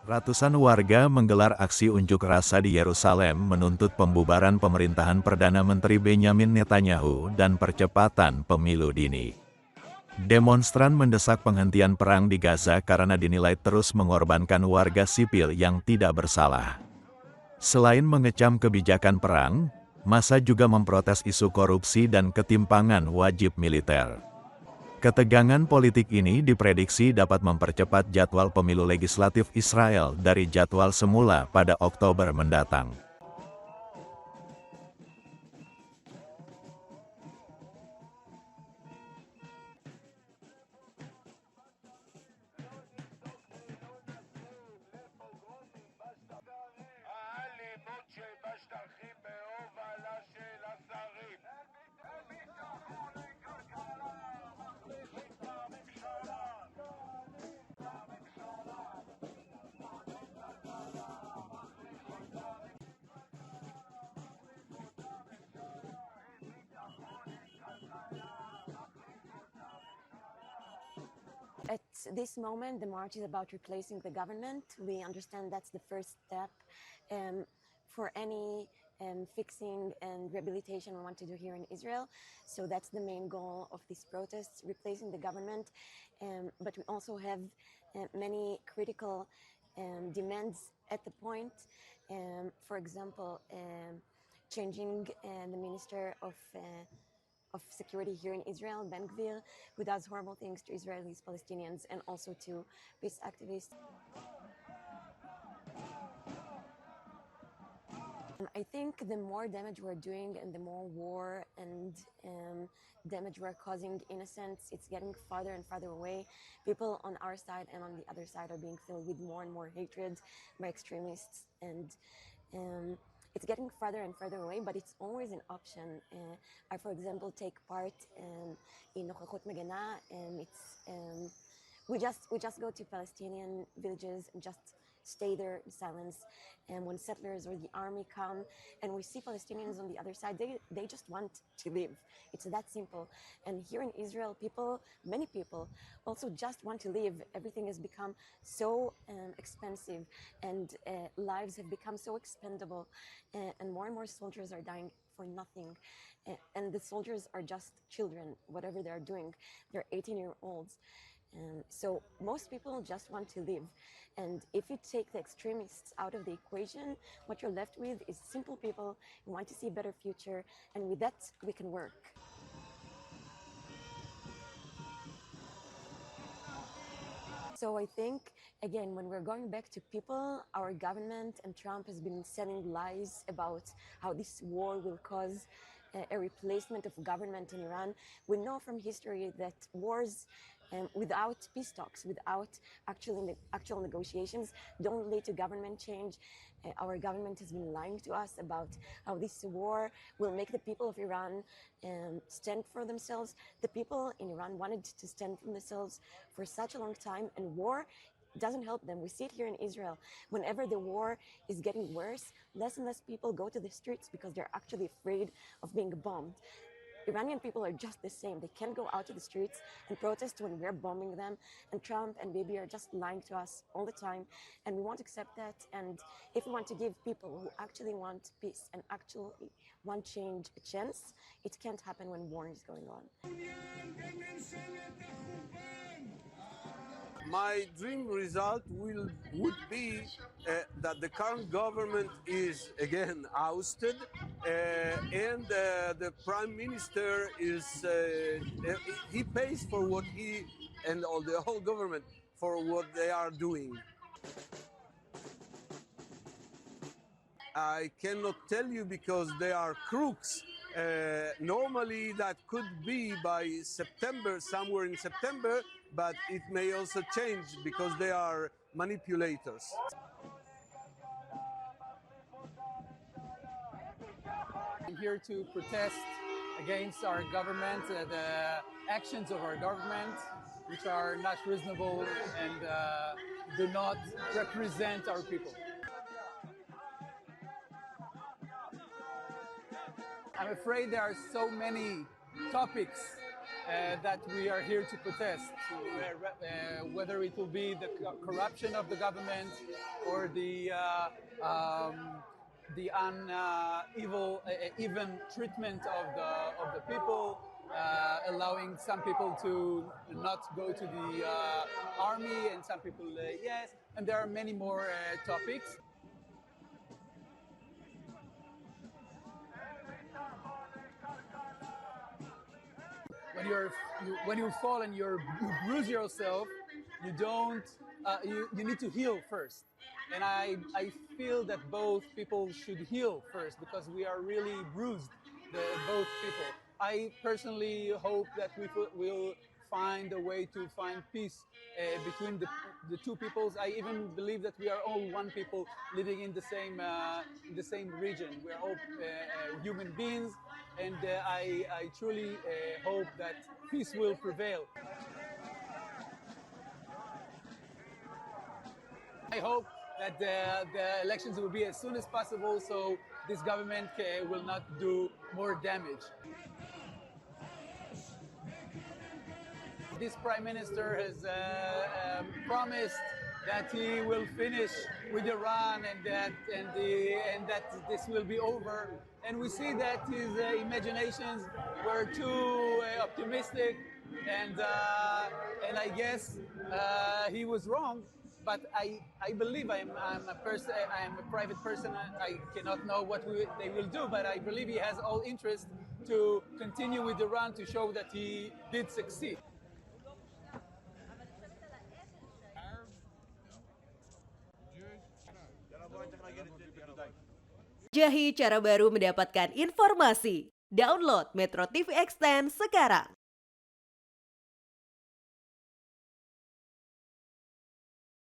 Ratusan warga menggelar aksi unjuk rasa di Yerusalem menuntut pembubaran pemerintahan Perdana Menteri Benjamin Netanyahu dan percepatan pemilu dini. Demonstran mendesak penghentian perang di Gaza karena dinilai terus mengorbankan warga sipil yang tidak bersalah. Selain mengecam kebijakan perang, massa juga memprotes isu korupsi dan ketimpangan wajib militer. Ketegangan politik ini diprediksi dapat mempercepat jadwal pemilu legislatif Israel dari jadwal semula pada Oktober mendatang. At this moment, the march is about replacing the government. We understand that's the first step for any fixing and rehabilitation we want to do here in Israel. So that's the main goal of these protests, replacing the government. But we also have many critical demands at the point. For example, changing the Minister of Security here in Israel, Ben Gvir, who does horrible things to Israelis, Palestinians, and also to peace activists. I think the more damage we're doing and the more war and damage we're causing innocents, it's getting farther and farther away. People on our side and on the other side are being filled with more and more hatred by extremists, and it's getting farther and farther away, but it's always an option. I, for example, take part in Nochachot Megana, and we just go to Palestinian villages and just stay there in silence. And when settlers or the army come and we see Palestinians on the other side, they just want to live. It's that simple. And here in Israel, many people also just want to live. Everything has become so expensive, and lives have become so expendable, and more soldiers are dying for nothing. And the soldiers are just children, whatever they're doing. They're 18-year-olds. So most people just want to live. And if you take the extremists out of the equation, what you're left with is simple people who want to see a better future, and with that, we can work. So I think, again, when we're going back to people, our government and Trump has been selling lies about how this war will cause a replacement of government in Iran. We know from history that wars without peace talks, without actual negotiations, don't lead to government change. Our government has been lying to us about how this war will make the people of Iran stand for themselves. The people in Iran wanted to stand for themselves for such a long time, and war doesn't help them. We see it here in Israel. Whenever the war is getting worse, less and less people go to the streets because they're actually afraid of being bombed. Iranian people are just the same. They can't go out to the streets and protest when we're bombing them. And Trump and Bibi are just lying to us all the time. And we won't accept that. And if we want to give people who actually want peace and actually want change a chance, it can't happen when war is going on. My dream result would be that the current government is again ousted, and the prime minister is he pays for what he and all the whole government for what they are doing. I cannot tell you because they are crooks. Normally that could be by September, somewhere in September, but it may also change because they are manipulators. I'm here to protest against our government, the actions of our government, which are not reasonable and do not represent our people. I'm afraid there are so many topics that we are here to protest, whether it will be the corruption of the government or the even treatment of the people, allowing some people to not go to the army and some people yes, and there are many more topics. When you fall and you bruise yourself, you don't you need to heal first. And I feel that both people should heal first because we are really bruised, both people. I personally hope that we will find a way to find peace between the two peoples. I even believe that we are all one people living in the same region. We are all human beings, and I truly hope that peace will prevail. I hope that the elections will be as soon as possible so this government will not do more damage. This Prime Minister has promised that he will finish with Iran and that this will be over. And we see that his imaginations were too optimistic, and I guess he was wrong. But I believe I'm a private person. I cannot know what they will do, but I believe he has all interest to continue with Iran to show that he did succeed. Jahi cara baru mendapatkan informasi. Download MetroTV Extend sekarang.